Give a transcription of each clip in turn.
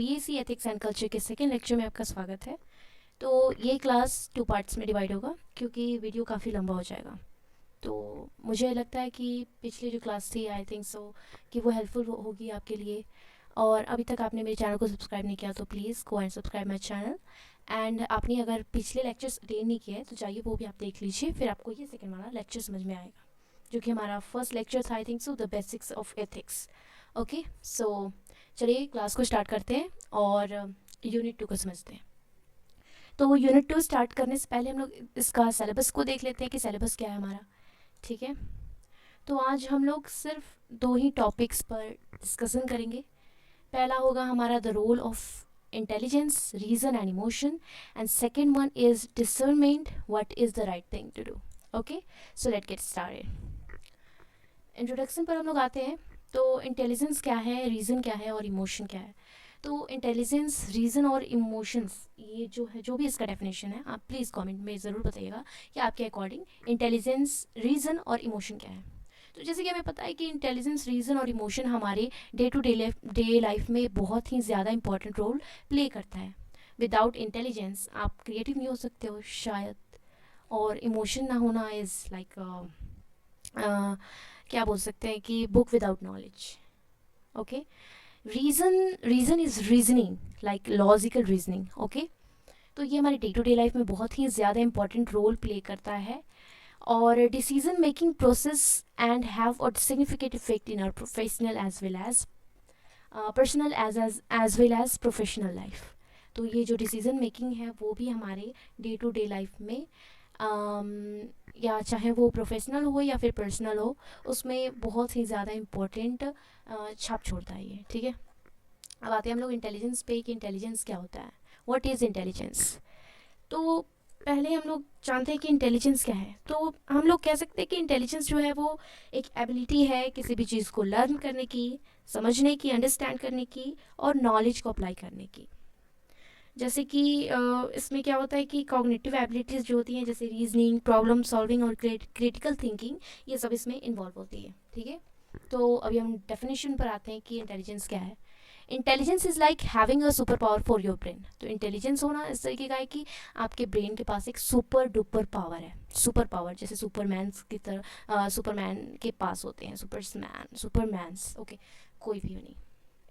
BSc ethics and culture के second lecture में आपका स्वागत है। तो ये क्लास 2 पार्ट्स में डिवाइड होगा क्योंकि वीडियो काफ़ी लंबा हो जाएगा। तो मुझे लगता है कि पिछली जो क्लास थी आई थिंक सो कि वो हेल्पफुल होगी आपके लिए। और अभी तक आपने मेरे चैनल को सब्सक्राइब नहीं किया तो please go and subscribe my channel. And आपने अगर पिछले लेक्चर्स अटेंड नहीं किए तो जाइए वो भी आप देख लीजिए, फिर आपको ये सेकेंड वाला लेक्चर समझ में आएगा जो कि हमारा फर्स्ट लेक्चर था I think so the basics of ethics. Okay, so चलिए क्लास को स्टार्ट करते हैं और यूनिट 2 को समझते हैं। तो यूनिट 2 स्टार्ट करने से पहले हम लोग इसका सिलेबस को देख लेते हैं कि सिलेबस क्या है हमारा। ठीक है, तो आज हम लोग सिर्फ 2 ही टॉपिक्स पर डिस्कशन करेंगे। पहला होगा हमारा the role of intelligence, reason and emotion, and second one is discernment, what is the right thing to do. Okay, so let get started. Introduction पर हम लोग आते हैं। तो इंटेलिजेंस क्या है, रीज़न क्या है और इमोशन क्या है। तो इंटेलिजेंस, रीज़न और इमोशंस, ये जो है, जो भी इसका डेफिनेशन है, आप प्लीज़ कमेंट में ज़रूर बताइएगा कि आपके अकॉर्डिंग इंटेलिजेंस, रीज़न और इमोशन क्या है। तो जैसे कि हमें पता है कि इंटेलिजेंस, रीज़न और इमोशन हमारे डे टू डे लाइफ में बहुत ही ज़्यादा इंपॉर्टेंट रोल प्ले करता है। विदाउट इंटेलिजेंस आप क्रिएटिव नहीं हो सकते हो शायद, और इमोशन ना होना इज़ लाइक क्या बोल सकते हैं कि book without knowledge. Okay, reason is reasoning, like logical reasoning. Okay, तो ये हमारे डे टू डे लाइफ में बहुत ही ज़्यादा इंपॉर्टेंट रोल प्ले करता है और decision making process and have a significant effect in our professional as well as personal as well as professional life. तो ये जो डिसीजन मेकिंग है वो भी हमारे डे टू डे लाइफ में या चाहे वो प्रोफेशनल हो या फिर पर्सनल हो, उसमें बहुत ही ज़्यादा इम्पोर्टेंट छाप छोड़ता है ये। ठीक है, अब आते हैं हम लोग इंटेलिजेंस पे कि इंटेलिजेंस क्या होता है, व्हाट इज़ इंटेलिजेंस। तो पहले हम लोग जानते हैं कि इंटेलिजेंस क्या है। तो हम लोग कह सकते हैं कि इंटेलिजेंस जो है वो एक एबिलिटी है किसी भी चीज़ को लर्न करने की, समझने की, अंडरस्टैंड करने की और नॉलेज को अप्लाई करने की। जैसे कि इसमें क्या होता है कि कॉग्निटिव एबिलिटीज़ जो होती हैं, जैसे रीजनिंग, प्रॉब्लम सॉल्विंग और क्रिटिकल थिंकिंग, ये सब इसमें इन्वॉल्व होती है। ठीक है, तो अभी हम डेफिनेशन पर आते हैं कि इंटेलिजेंस क्या है। Intelligence is like having a super power for your brain. तो इंटेलिजेंस होना इस तरीके का है कि आपके ब्रेन के पास एक सुपर डुपर पावर है। सुपर पावर जैसे सुपरमैन की तरह सुपरमैन के पास होते हैं, सुपरमैन्स। ओके, कोई भी नहीं।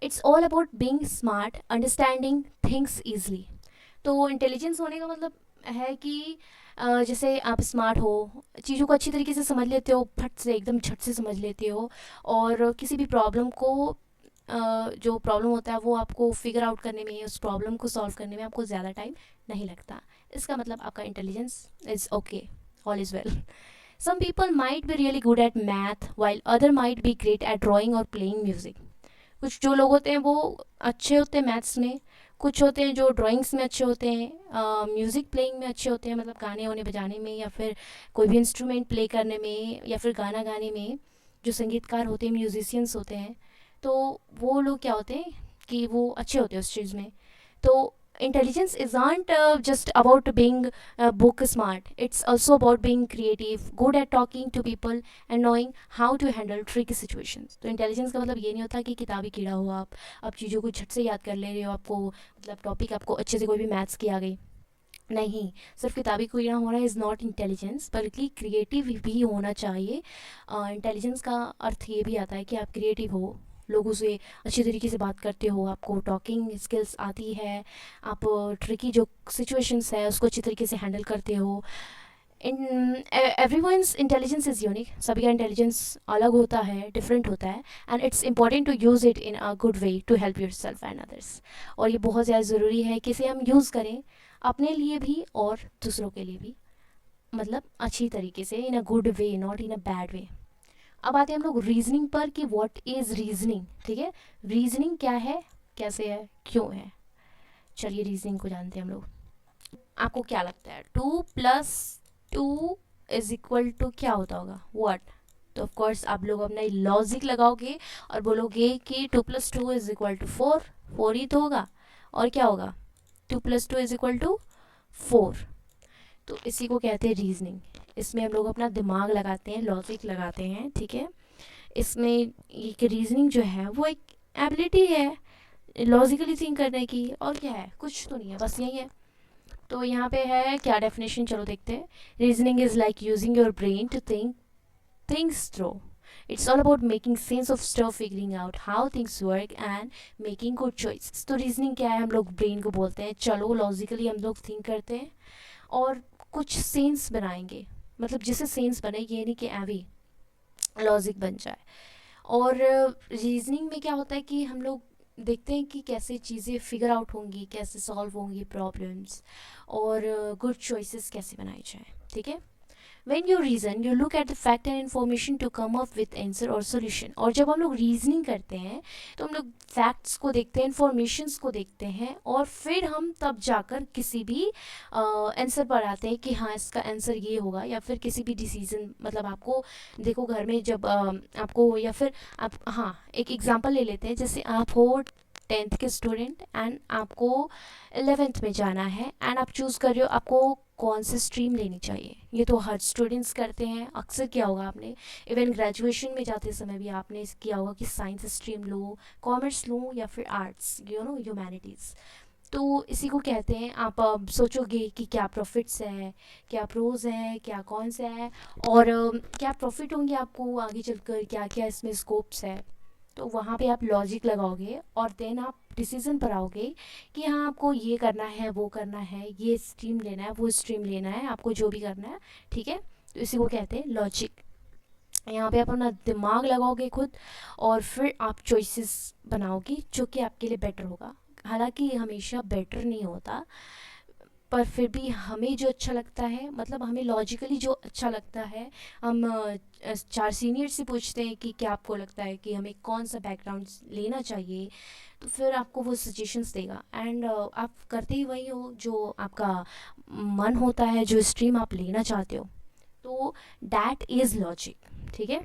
It's all about being smart, understanding things easily. तो इंटेलिजेंस होने का मतलब है कि जैसे आप स्मार्ट हो, चीज़ों को अच्छी तरीके से समझ लेते हो, फट से एकदम झट से समझ लेते हो, और किसी भी प्रॉब्लम को जो प्रॉब्लम होता है वो आपको फिगर आउट करने में, उस प्रॉब्लम को सॉल्व करने में आपको ज़्यादा टाइम नहीं लगता। इसका मतलब आपका intelligence is okay, all is well. Some people might be really good at math while other might be great at drawing और प्लेइंग म्यूज़िक। कुछ जो लोग होते हैं वो अच्छे होते हैं मैथ्स में, कुछ होते हैं जो ड्राइंग्स में अच्छे होते हैं, म्यूज़िक प्लेइंग में अच्छे होते हैं, मतलब गाने वाने बजाने में या फिर कोई भी इंस्ट्रूमेंट प्ले करने में या फिर गाना गाने में। जो संगीतकार होते हैं, म्यूजिशियंस होते हैं, तो वो लोग क्या होते हैं कि वो अच्छे होते हैं उस चीज़ में। तो intelligence isn't just about being book smart. It's also about being creative, good at talking to people and knowing how to handle tricky situations. तो इंटेलिजेंस का मतलब ये नहीं होता कि किताबी कीड़ा हो आप चीज़ों को झट से याद कर ले रहे हो, आपको मतलब टॉपिक आपको अच्छे से कोई भी मैथ्स की आ गई, नहीं, सिर्फ किताबी कीड़ा होना इज़ नॉट इंटेलिजेंस, बल्कि क्रिएटिव भी होना चाहिए। इंटेलिजेंस का अर्थ ये भी आता है कि आप क्रिएटिव हो, लोगों से अच्छी तरीके से बात करते हो, आपको टॉकिंग स्किल्स आती है, आप ट्रिकी जो सिचुएशंस है उसको अच्छी तरीके से हैंडल करते हो। In everyone's intelligence is unique, सभी का इंटेलिजेंस अलग होता है, डिफरेंट होता है, and it's important to use it in a good way to help yourself and others. और ये बहुत ज़्यादा ज़रूरी है कि इसे हम यूज़ करें अपने लिए भी और दूसरों के लिए भी, मतलब अच्छी तरीके से, in a good way, not in a bad way. अब आते हैं हम लोग रीजनिंग पर कि व्हाट इज़ रीजनिंग। ठीक है, रीजनिंग क्या है, कैसे है, क्यों है। चलिए रीजनिंग को जानते हैं हम लोग। आपको क्या लगता है 2+2 इज इक्वल टू क्या होता होगा, व्हाट। तो ऑफ कोर्स आप लोग अपना लॉजिक लगाओगे और बोलोगे कि 2+2 इज इक्वल टू 4। 4 ही तो होगा, और क्या होगा, 2+2 इज इक्वल टू 4। तो इसी को कहते हैं रीजनिंग। इसमें हम लोग अपना दिमाग लगाते हैं, लॉजिक लगाते हैं। ठीक है, इसमें एक रीजनिंग जो है वो एक एबिलिटी है लॉजिकली थिंक करने की, और क्या है, कुछ तो नहीं है, बस यही है। तो यहाँ पे है क्या डेफिनेशन, चलो देखते हैं। Reasoning is like using your brain to think things through. It's all about making sense of stuff, figuring out how things work and making good choices. तो रीजनिंग क्या है, हम लोग ब्रेन को बोलते हैं चलो लॉजिकली हम लोग थिंक करते हैं और कुछ सेंस बनाएंगे, मतलब जिससे सेंस बने, ये नहीं कि अभी लॉजिक बन जाए। और रीजनिंग में क्या होता है कि हम लोग देखते हैं कि कैसे चीज़ें फिगर आउट होंगी, कैसे सॉल्व होंगी प्रॉब्लम्स, और गुड चॉइसेस कैसे बनाई जाए, ठीक है। When you reason, you look at the fact and information to come up with answer or solution. और जब हम लोग रीजनिंग करते हैं तो हम लोग फैक्ट्स को देखते हैं, इंफॉर्मेशंस को देखते हैं, और फिर हम तब जाकर किसी भी आंसर पर आते हैं कि हाँ इसका आंसर ये होगा, या फिर किसी भी डिसीजन, मतलब आपको देखो घर में जब आपको, या फिर आप, हाँ एक एग्जांपल ले लेते हैं, जैसे आप हो 10th के स्टूडेंट एंड आपको 11th में जाना है, एंड आप चूज़ कर रहे हो आपको कौन सी स्ट्रीम लेनी चाहिए। ये तो हर स्टूडेंट्स करते हैं, अक्सर किया होगा आपने, इवन ग्रेजुएशन में जाते समय भी आपने किया होगा कि साइंस स्ट्रीम लो, कॉमर्स लो, या फिर आर्ट्स, ह्यूमैनिटीज़। तो इसी को कहते हैं, आप सोचोगे कि क्या प्रॉफिट्स है, क्या प्रोज है, क्या कॉन्स है, और क्या प्रॉफिट होंगे आपको आगे चलकर, क्या क्या इसमें स्कोप्स है। तो वहाँ पे आप लॉजिक लगाओगे और देन आप डिसीजन पर आओगे कि हाँ आपको ये करना है, वो करना है, ये स्ट्रीम लेना है, वो स्ट्रीम लेना है, आपको जो भी करना है, ठीक है। तो इसी को कहते हैं लॉजिक। यहाँ पे आप अपना दिमाग लगाओगे खुद, और फिर आप चॉइसेस बनाओगे जो कि आपके लिए बेटर होगा। हालांकि हमेशा बेटर नहीं होता, पर फिर भी हमें जो अच्छा लगता है, मतलब हमें लॉजिकली जो अच्छा लगता है, हम चार सीनियर से पूछते हैं कि क्या आपको लगता है कि हमें कौन सा बैकग्राउंड लेना चाहिए, तो फिर आपको वो सजेशंस देगा, एंड आप करते ही वही हो जो आपका मन होता है, जो स्ट्रीम आप लेना चाहते हो। तो दैट इज़ लॉजिक, ठीक है,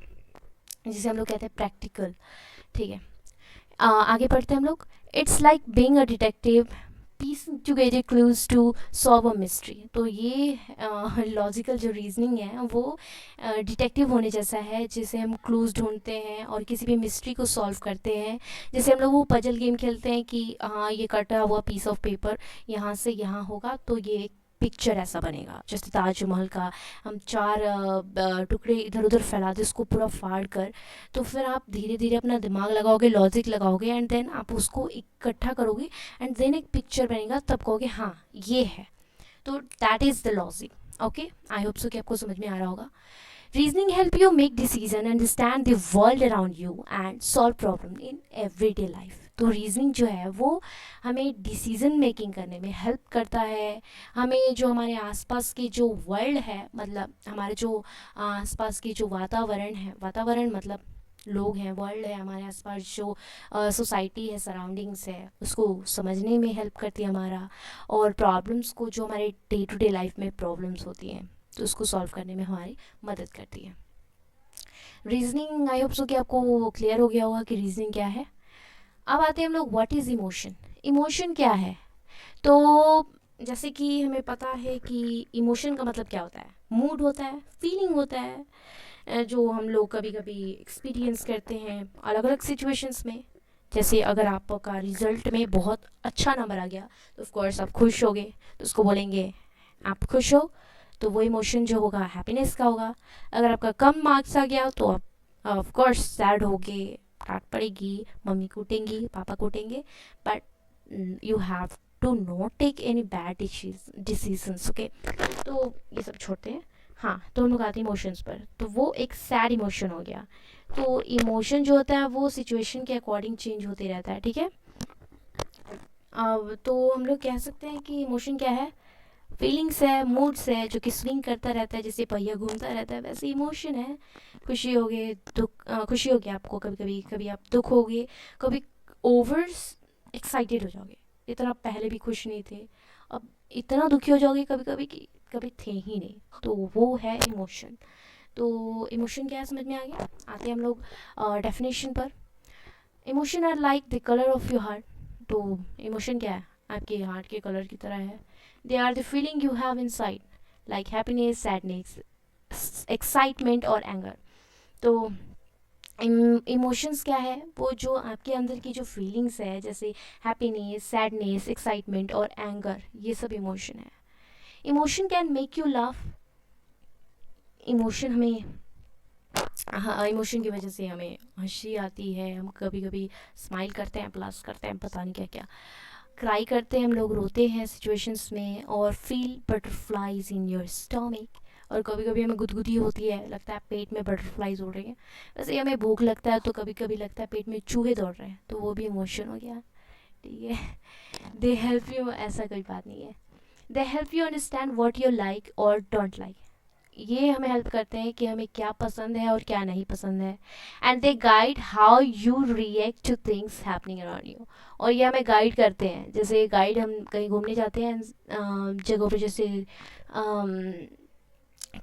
जिसे हम लोग कहते हैं प्रैक्टिकल, ठीक है। आगे पढ़ते हैं हम लोग। It's like being a detective piecing together clues to solve a mystery। तो ये लॉजिकल जो रीजनिंग है वो डिटेक्टिव होने जैसा है, जिसे हम क्लूज ढूंढते हैं और किसी भी मिस्ट्री को सॉल्व करते हैं। जैसे हम लोग वो पजल गेम खेलते हैं कि हाँ ये कटा हुआ पीस ऑफ पेपर यहाँ से यहाँ होगा तो ये एक पिक्चर ऐसा बनेगा, जैसे ताजमहल का हम चार टुकड़े इधर उधर फैला दे उसको पूरा फाड़ कर। तो फिर आप धीरे धीरे अपना दिमाग लगाओगे, लॉजिक लगाओगे, एंड देन आप उसको इकट्ठा करोगे, एंड देन एक पिक्चर बनेगा, तब कहोगे हाँ ये है। तो that is the logic. Okay, I hope so कि आपको समझ में आ रहा होगा। Reasoning help you make decision, understand the world around you and solve problem in everyday life. तो रीजनिंग जो है वो हमें डिसीजन मेकिंग करने में हेल्प करता है। हमें जो हमारे आसपास के जो वर्ल्ड है, मतलब हमारे जो आसपास की जो वातावरण है, वातावरण मतलब लोग हैं, वर्ल्ड है हमारे आसपास, जो सोसाइटी है, सराउंडिंग्स है, उसको समझने में हेल्प करती है हमारा। और प्रॉब्लम्स को, जो हमारे डे टू डे लाइफ में प्रॉब्लम्स होती हैं, तो उसको सॉल्व करने में हमारी मदद करती है। रीजनिंग, आई होप सो कि आपको क्लियर हो गया होगा कि रीजनिंग क्या है। अब आते हैं हम लोग व्हाट इज़ इमोशन। इमोशन क्या है? तो जैसे कि हमें पता है कि इमोशन का मतलब क्या होता है, मूड होता है, फीलिंग होता है, जो हम लोग कभी कभी एक्सपीरियंस करते हैं अलग अलग सिचुएशंस में। जैसे अगर आपका रिजल्ट में बहुत अच्छा नंबर आ गया तो ऑफ कोर्स आप खुश होगे, तो उसको बोलेंगे आप खुश हो, तो वो इमोशन जो होगा हैप्पीनेस का होगा। अगर आपका कम मार्क्स आ गया तो आप ऑफ कोर्स सैड होगे, डांट पड़ेगी, मम्मी कूटेंगी, पापा कूटेंगे, but you have to not take any bad decisions. Okay, तो ये सब छोड़ते हैं। हाँ, तो हम लोग आते हैं इमोशंस पर। तो वो एक सैड इमोशन हो गया। तो इमोशन जो होता है वो सिचुएशन के अकॉर्डिंग चेंज होते रहता है, ठीक है। अब तो हम लोग कह सकते हैं कि इमोशन क्या है, फीलिंग्स है, मूड्स है, जो कि स्विंग करता रहता है, जैसे पहिया घूमता रहता है, वैसे इमोशन है। खुशी होगे, दुख, खुशी होगी आपको कभी कभी, कभी आप दुख होगे, कभी ओवर एक्साइटेड हो जाओगे, इतना पहले भी खुश नहीं थे, अब इतना दुखी हो जाओगे कभी कभी कि कभी थे ही नहीं। तो वो है इमोशन। तो इमोशन क्या है समझ में आ गया। आते हैं हम लोग डेफिनेशन पर। Emotion are like the colour of your heart. तो इमोशन क्या है, आपके हार्ट के कलर की तरह है। They are the feeling you have inside, like happiness, sadness, excitement और एंगर। तो इमोशंस क्या है, वो जो आपके अंदर की जो फीलिंग्स है, जैसे हैप्पीनेस, सैडनेस, एक्साइटमेंट और एंगर, ये सब इमोशन है. Emotion can make you laugh. Emotion हमें, हाँ, इमोशन की वजह से हमें हंसी आती है, हम कभी कभी स्माइल करते हैं, प्लस करते हैं, पता नहीं क्या क्या, क्राई करते हैं हम लोग, रोते हैं सिचुएशंस में, और feel butterflies in your stomach. और कभी कभी हमें गुदगुदी होती है, लगता है पेट में बटरफ्लाइज उड़ रही हैं. वैसे ही हमें भूख लगता है तो कभी कभी लगता है पेट में चूहे दौड़ रहे हैं, तो वो भी इमोशन हो गया. ठीक है. दे हेल्प यू, ऐसा कोई बात नहीं है. They help you understand what you like और डोंट लाइक. ये हमें हेल्प करते हैं कि हमें क्या पसंद है और क्या नहीं पसंद है. And they guide how you react two things happening around you. और ये हमें गाइड करते हैं, जैसे गाइड, हम कहीं घूमने जाते हैं जगहों पर, जैसे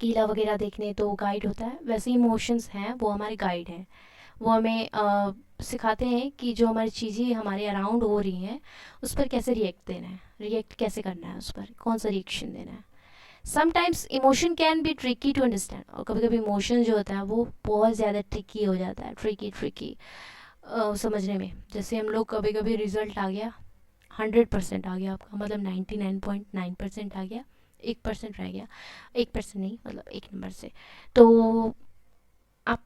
किला वगैरह देखने, तो गाइड होता है, वैसे इमोशंस हैं वो हमारे गाइड हैं. वो हमें सिखाते हैं कि जो हमारी चीज़ें हमारे अराउंड हो रही हैं उस पर कैसे रिएक्ट देना है, रिएक्ट कैसे करना है, उस पर कौन सा रिएक्शन देना है. Sometimes emotion can be tricky to understand. और कभी कभी इमोशन जो होता है वो बहुत ज़्यादा ट्रिकी हो जाता है, ट्रिकी समझने में. जैसे हम लोग कभी कभी रिजल्ट आ गया, 100% आ गया आपका, मतलब 99.9% आ गया, 1% रह गया, 1% नहीं, मतलब 1 नंबर से, तो आप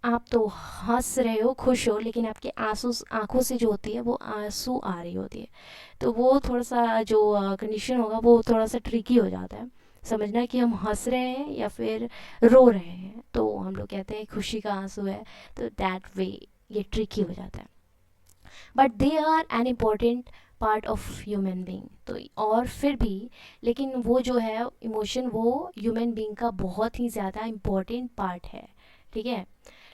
आप तो हंस रहे हो, खुश हो, लेकिन आपके आंसू आंखों से जो होती है वो आंसू आ रही होती है. तो वो थोड़ा सा जो कंडीशन होगा वो थोड़ा सा ट्रिकी हो जाता है, समझना कि हम हंस रहे हैं या फिर रो रहे हैं. तो हम लोग कहते हैं खुशी का आंसू है, तो दैट वे ये ट्रिकी हो जाता है. But they are an important part of human being. तो और फिर भी, लेकिन वो जो है इमोशन, वो ह्यूमन बींग का बहुत ही ज़्यादा इम्पॉर्टेंट पार्ट है. ठीक है.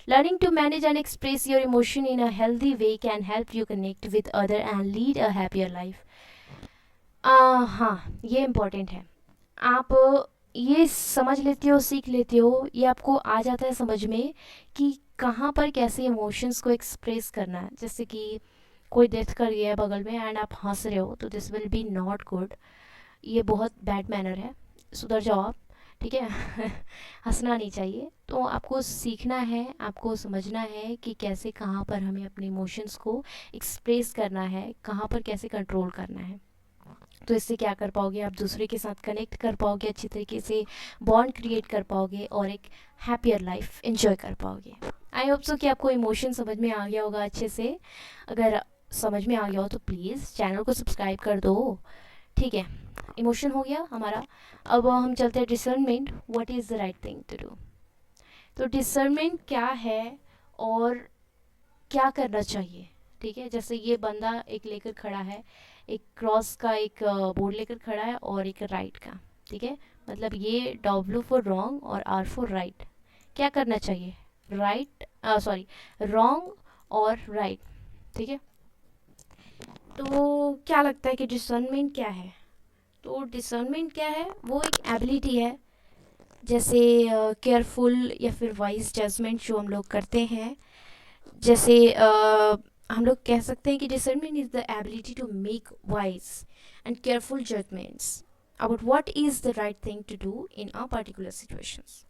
Learning to manage and express your emotion in a healthy way can help you connect with other and lead a happier life. हाँ, ये इम्पॉर्टेंट है. आप ये समझ लेते हो, सीख लेते हो, ये आपको आ जाता है समझ में कि कहाँ पर कैसे इमोशंस को एक्सप्रेस करना है. जैसे कि कोई डेथ कर गया है बगल में एंड आप हंस रहे हो, तो this will be not good. ये बहुत बैड मैनर है, सुधर जाओ आप. ठीक है. हंसना नहीं चाहिए. तो आपको सीखना है, आपको समझना है कि कैसे, कहाँ पर हमें अपने इमोशंस को एक्सप्रेस करना है, कहाँ पर कैसे कंट्रोल करना है. तो इससे क्या कर पाओगे, आप दूसरे के साथ कनेक्ट कर पाओगे, अच्छी तरीके से बॉन्ड क्रिएट कर पाओगे और एक हैप्पियर लाइफ एंजॉय कर पाओगे. आई होप सो कि आपको इमोशन समझ में आ गया होगा अच्छे से. अगर समझ में आ गया हो तो प्लीज़ चैनल को सब्सक्राइब कर दो. ठीक है. इमोशन हो गया हमारा. अब हम चलते हैं discernment. What is the right thing to do. तो डिसर्नमेंट क्या है और क्या करना चाहिए. ठीक है. जैसे ये बंदा एक लेकर खड़ा है, एक क्रॉस का एक बोर्ड लेकर खड़ा है और एक राइट का. ठीक है. मतलब ये डब्ल्यू फॉर रॉन्ग और आर फॉर राइट. क्या करना चाहिए, राइट, सॉरी, रॉन्ग और राइट. ठीक है. तो क्या लगता है कि डिसर्नमेंट क्या है. तो डिसर्नमेंट क्या है, वो एक एबिलिटी है, जैसे केयरफुल या फिर वाइज जजमेंट जो हम लोग करते हैं. जैसे हम लोग कह सकते हैं कि discernment is the ability to make wise and careful judgments about what is the right thing to do in a particular situations.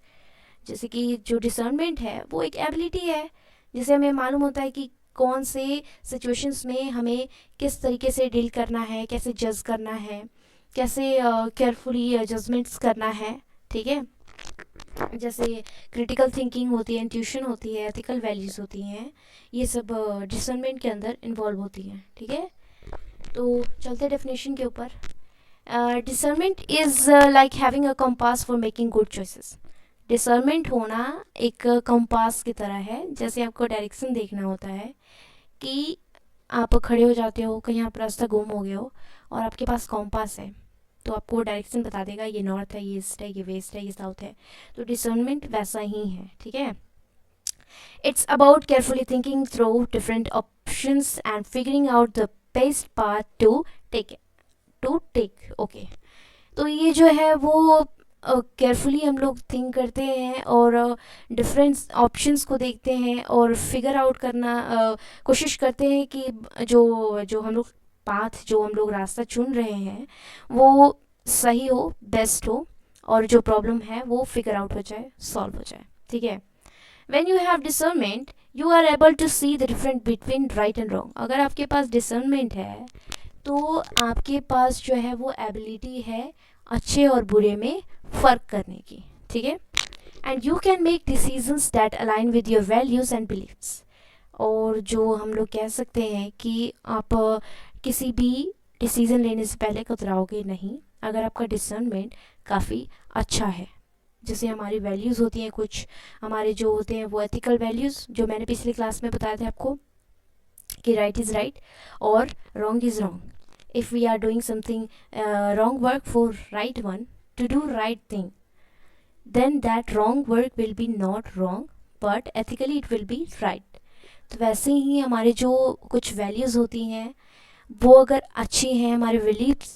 जैसे कि जो discernment है वो एक ability है, जिसे हमें मालूम होता है कि कौन से situations में हमें किस तरीके से डील करना है, कैसे जज करना है, कैसे केयरफुली जजमेंट्स करना है. ठीक है. जैसे क्रिटिकल थिंकिंग होती है, इंट्यूशन होती है, एथिकल वैल्यूज़ होती हैं, ये सब डिसर्नमेंट के अंदर इन्वॉल्व होती हैं. ठीक है. तो चलते डेफिनेशन के ऊपर. Discernment is like having a compass for making good choices. Discernment होना एक कंपास की तरह है, जैसे आपको डायरेक्शन देखना होता है कि आप खड़े हो जाते हो, कहीं आप रास्ता गुम हो गए हो और आपके पास कंपास है, तो आपको वो डायरेक्शन बता देगा, ये नॉर्थ है, ये ईस्ट है, ये वेस्ट है, ये साउथ है. तो डिसर्नमेंट वैसा ही है. ठीक है. It's about carefully thinking through different options and figuring out the best path to take. Okay. तो ये जो है वो केयरफुली हम लोग थिंक करते हैं और डिफरेंट ऑप्शंस को देखते हैं और फिगर आउट करना कोशिश करते हैं कि जो जो हम लोग पाथ, जो हम लोग रास्ता चुन रहे हैं, वो सही हो, बेस्ट हो, और जो प्रॉब्लम है वो फिगर आउट हो जाए, सॉल्व हो जाए. ठीक है. When you have discernment you are able to see the difference between right and wrong. अगर आपके पास डिसर्नमेंट है तो आपके पास जो है वो एबिलिटी है अच्छे और बुरे में फ़र्क करने की, ठीक है। And you can make decisions that align with your values and beliefs. और जो हम लोग कह सकते हैं कि आप किसी भी डिसीज़न लेने से पहले कतराओगे नहीं अगर आपका डिसर्नमेंट काफ़ी अच्छा है। जैसे हमारी वैल्यूज़ होती हैं, कुछ हमारे जो होते हैं वो एथिकल वैल्यूज़, जो मैंने पिछली क्लास में बताया था आपको कि राइट इज़ राइट और wrong is wrong. If we are doing something wrong work for right one, to do right thing, then that wrong work will be not wrong but ethically it will be right। तो वैसे ही हमारे जो कुछ values होती हैं वो अगर अच्छी हैं, हमारे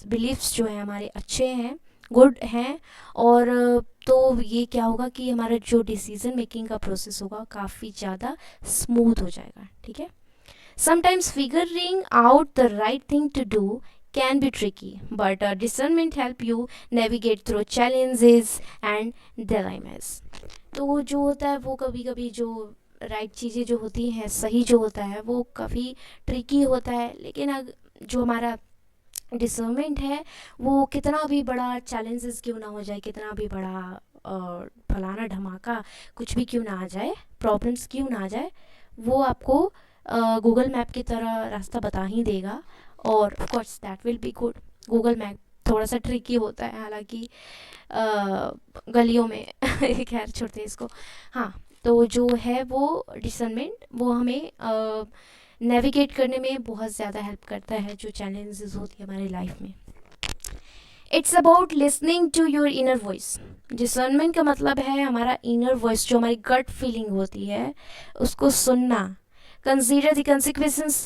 बिलीव्स जो हैं हमारे अच्छे हैं, गुड हैं, और तो ये क्या होगा कि हमारा जो डिसीजन मेकिंग का प्रोसेस होगा काफ़ी ज़्यादा स्मूथ हो जाएगा, ठीक है। Sometimes figuring out the right thing to do can be tricky, but discernment help you navigate through challenges and dilemmas। तो जो होता है वो कभी कभी जो राइट चीज़ें जो होती हैं, सही जो होता है वो काफ़ी ट्रिकी होता है, लेकिन जो हमारा डिसर्नमेंट है वो कितना भी बड़ा चैलेंजेस क्यों ना हो जाए, कितना भी बड़ा फलाना धमाका कुछ भी क्यों ना आ जाए, प्रॉब्लम्स क्यों ना आ जाए, वो आपको गूगल मैप की तरह रास्ता बता ही देगा। और of course that will be good. Google map थोड़ा सा ट्रिकी होता है हालांकि गलियों में खैर छोड़ते हैं इसको। हाँ, तो जो है वो डिसर्नमेंट वो हमें नेविगेट करने में बहुत ज़्यादा हेल्प करता है जो चैलेंजेस होती है हमारी लाइफ में। It's about listening to your inner voice. Discernment का मतलब है हमारा इनर वॉइस, जो हमारी गट फीलिंग होती है उसको सुनना। Consider the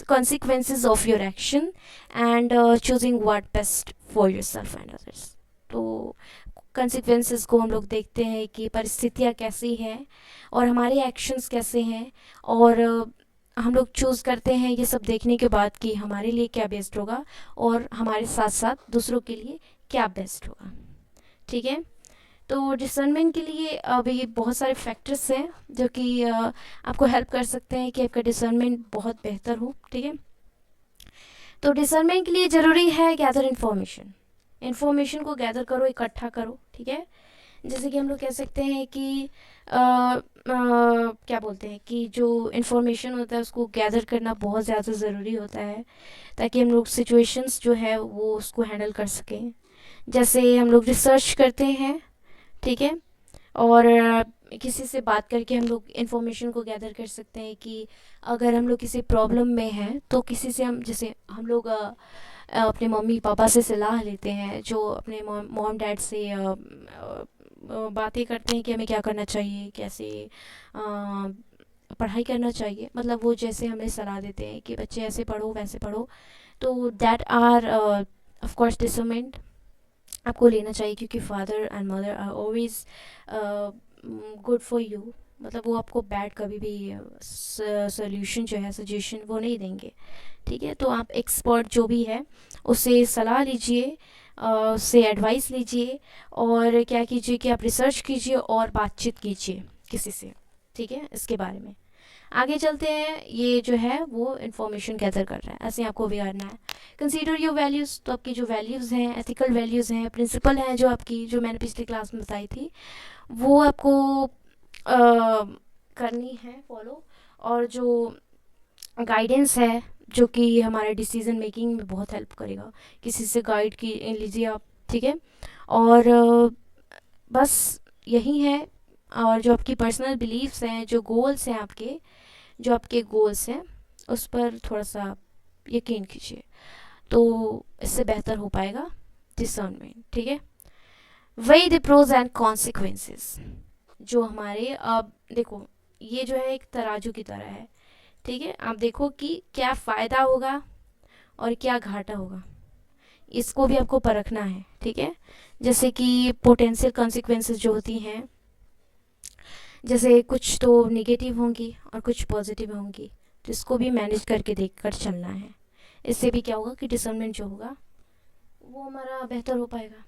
consequences of your action and choosing what best for yourself and others। तो consequences को हम लोग देखते हैं कि परिस्थितियाँ कैसी हैं और हमारे एक्शंस कैसे हैं, और हम लोग चूज़ करते हैं ये सब देखने के बाद कि हमारे लिए क्या बेस्ट होगा और हमारे साथ साथ दूसरों के लिए क्या बेस्ट होगा, ठीक है। तो डिसर्नमेंट के लिए अभी बहुत सारे फैक्टर्स हैं जो कि आपको हेल्प कर सकते हैं कि आपका डिसर्नमेंट बहुत बेहतर हो, ठीक है। तो डिसर्नमेंट के लिए ज़रूरी है गैदर इन्फॉर्मेशन को गैदर करो, इकट्ठा करो, ठीक है। जैसे कि हम लोग कह सकते हैं कि क्या बोलते हैं कि जो इन्फॉर्मेशन होता है उसको गैदर करना बहुत ज़्यादा ज़रूरी होता है ताकि हम लोग सिचुएशंस जो है वो उसको हैंडल कर सकें। जैसे हम लोग रिसर्च करते हैं, ठीक है, और किसी से बात करके हम लोग इन्फॉर्मेशन को गैदर कर सकते हैं कि अगर हम लोग किसी प्रॉब्लम में हैं तो किसी से हम, जैसे हम लोग अपने मम्मी पापा से सलाह लेते हैं, जो अपने मॉम डैड से बातें करते हैं कि हमें क्या करना चाहिए, कैसे पढ़ाई करना चाहिए, मतलब वो जैसे हमें सलाह देते हैं कि बच्चे ऐसे पढ़ो वैसे पढ़ो, तो that are of course discernment आपको लेना चाहिए, क्योंकि father and mother are always good for you. मतलब वो आपको बैड कभी भी सोल्यूशन जो है, सजेशन वो नहीं देंगे, ठीक है। तो आप एक्सपर्ट जो भी है उससे सलाह लीजिए, उससे एडवाइस लीजिए, और क्या कीजिए कि आप रिसर्च कीजिए और बातचीत कीजिए किसी से, ठीक है, इसके बारे में। आगे चलते हैं, ये जो है वो इन्फॉर्मेशन गैदर कर रहा है, ऐसे आपको भी करना है। कंसीडर योर वैल्यूज़, तो आपकी जो वैल्यूज़ हैं, एथिकल वैल्यूज़ हैं, प्रिंसिपल हैं जो आपकी, जो मैंने पिछली क्लास में बताई थी, वो आपको करनी है फॉलो। और जो गाइडेंस है जो कि हमारे डिसीजन मेकिंग में बहुत हेल्प करेगा, किसी से गाइड की लीजिए आप, ठीक है। और बस यही है। और जो आपकी पर्सनल बिलीव्स हैं, जो गोल्स हैं आपके, जो आपके गोल्स हैं उस पर थोड़ा सा यकीन कीजिए, तो इससे बेहतर हो पाएगा डिसर्नमेंट, ठीक है। वेई द प्रोज एंड कॉन्सिक्वेंसेस, जो हमारे, अब देखो ये जो है एक तराजू की तरह है, ठीक है। आप देखो कि क्या फ़ायदा होगा और क्या घाटा होगा, इसको भी आपको परखना है, ठीक है। जैसे कि पोटेंशियल कॉन्सिक्वेंसेस जो होती हैं, जैसे कुछ तो नेगेटिव होंगी और कुछ पॉजिटिव होंगी, तो इसको भी मैनेज करके देख कर चलना है। इससे भी क्या होगा कि डिसर्नमेंट जो होगा वो हमारा बेहतर हो पाएगा,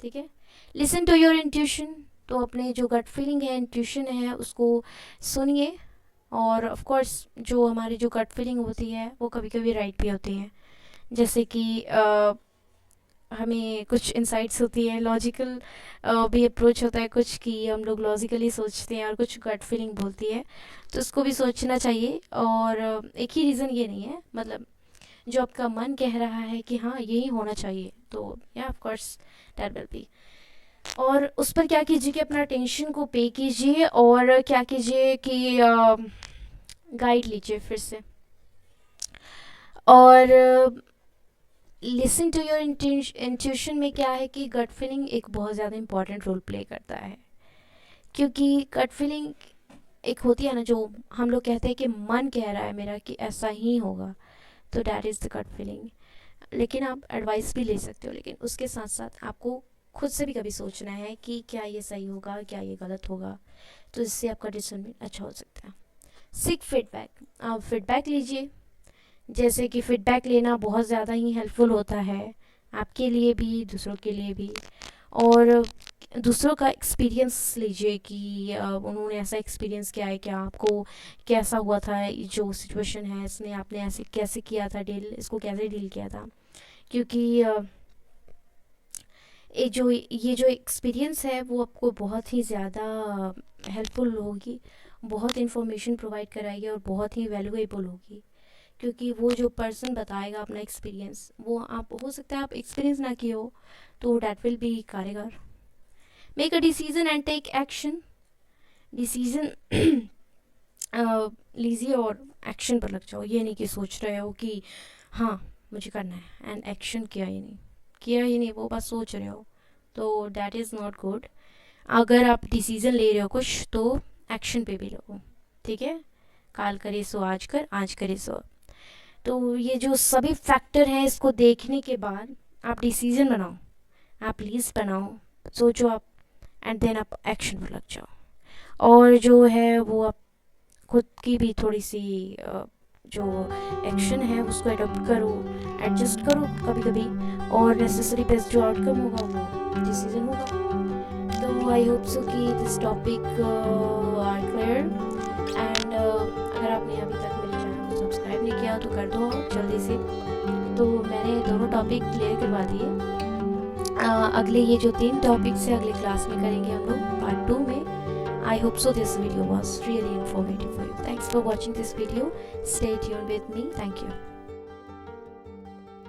ठीक है। लिसन टू योर इंट्यूशन, तो अपने जो गट फीलिंग है, इंट्यूशन है, उसको सुनिए और ऑफ कोर्स जो हमारी जो गट फीलिंग होती है वो कभी कभी राइट भी होती है। जैसे कि हमें कुछ इंसाइट्स होती है, लॉजिकल भी अप्रोच होता है कुछ, कि हम लोग लॉजिकली सोचते हैं और कुछ गट फीलिंग बोलती है, तो उसको भी सोचना चाहिए। और एक ही रीज़न ये नहीं है, मतलब जो आपका मन कह रहा है कि हाँ यही होना चाहिए, तो या of course that will be. और उस पर क्या कीजिए कि अपना टेंशन को पे कीजिए, और क्या कीजिए कि गाइड लीजिए फिर से। और लिसन टू योर इंट्यूशन में क्या है कि गट फीलिंग एक बहुत ज़्यादा इंपॉर्टेंट रोल प्ले करता है। क्योंकि गट फीलिंग एक होती है ना, जो हम लोग कहते हैं कि मन कह रहा है मेरा कि ऐसा ही होगा, तो that is the gut feeling. लेकिन आप एडवाइस भी ले सकते हो, लेकिन उसके साथ साथ आपको खुद से भी कभी सोचना है कि क्या ये सही होगा, क्या ये गलत होगा, तो इससे आपका डिसीजन अच्छा हो सकता है। सीक फीडबैक, आप फीडबैक लीजिए। जैसे कि फ़ीडबैक लेना बहुत ज़्यादा ही हेल्पफुल होता है, आपके लिए भी दूसरों के लिए भी। और दूसरों का एक्सपीरियंस लीजिए कि उन्होंने ऐसा एक्सपीरियंस किया है क्या, आपको कैसा हुआ था, ये जो सिचुएशन है इसने आपने ऐसे कैसे किया था डील, इसको कैसे डील किया था। क्योंकि ये जो एक्सपीरियंस है वो आपको बहुत ही ज़्यादा हेल्पफुल होगी, बहुत इन्फॉर्मेशन प्रोवाइड कराएगी और बहुत ही वैल्यूएबल होगी। क्योंकि वो जो पर्सन बताएगा अपना एक्सपीरियंस, वो आप हो सकता है आप एक्सपीरियंस ना किए हो, तो डैट विल बी कारगर। Make a decision and take action. Decision लीजिए और एक्शन पर लग जाओ। ये नहीं कि सोच रहे हो कि हाँ मुझे करना है एंड एक्शन किया ही नहीं वो बस सोच रहे हो, तो डैट इज़ नॉट गुड। अगर आप डिसीजन ले रहे हो कुछ, तो एक्शन पे भी लो, ठीक है। काल करे सो आज कर, आज करे सो अब। तो ये जो सभी फैक्टर हैं, इसको देखने के बाद आप डिसीजन बनाओ, आप लिस्ट बनाओ, सोचो आप, एंड देन आप एक्शन पर लग जाओ। और जो है वो आप खुद की भी थोड़ी सी जो एक्शन है उसको अडोप्ट करो, एडजस्ट करो कभी कभी, और नेसेसरी बेस्ट जो आउटकम होगा वो डिसीजन होगा। तो आई होप सो कि this topic are clear. And अगर आपने अभी तक मेरे चैनल को सब्सक्राइब नहीं किया तो कर दो जल्दी से। तो मैंने दोनों टॉपिक क्लियर करवा दिए। अगले ये जो 3 टॉपिक्स है अगले क्लास में करेंगे हम लोग पार्ट 2 में। I hope so this video was really informative for you. Thanks for watching this video. Stay tuned with me. Thank you.